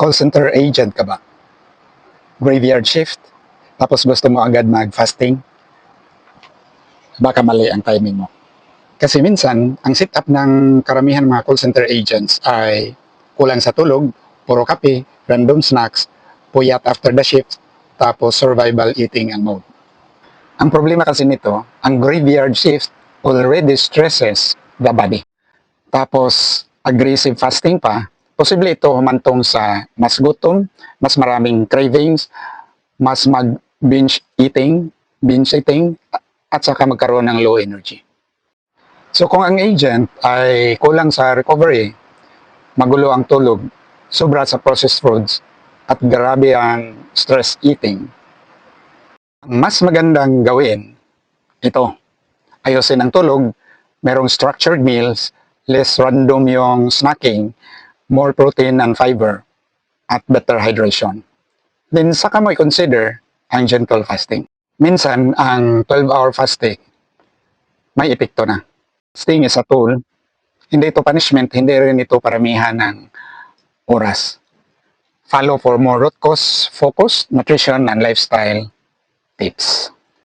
Call center agent ka ba? Graveyard shift? Tapos gusto mo agad mag-fasting? Baka mali ang timing mo. Kasi minsan, ang setup ng karamihan mga call center agents ay kulang sa tulog, puro kape, random snacks, puyat after the shift, tapos survival eating ang mode. Ang problema kasi nito, ang graveyard shift already stresses the body. Tapos, aggressive fasting pa, posible ito humantong sa mas gutom, mas maraming cravings, mas mag-binge eating, at saka magkaroon ng low energy. So kung ang agent ay kulang sa recovery, magulo ang tulog, sobra sa processed foods, at grabe ang stress eating, mas magandang gawin ito. Ayusin ang tulog, merong structured meals, less random yung snacking, more protein and fiber, at better hydration. Then saka mo i-consider ang gentle fasting. Minsan, ang 12-hour fasting, may epekto na. Fasting is a tool, hindi ito punishment, hindi rin ito paramihan ng oras. Follow for more root cause, focus, nutrition, and lifestyle tips.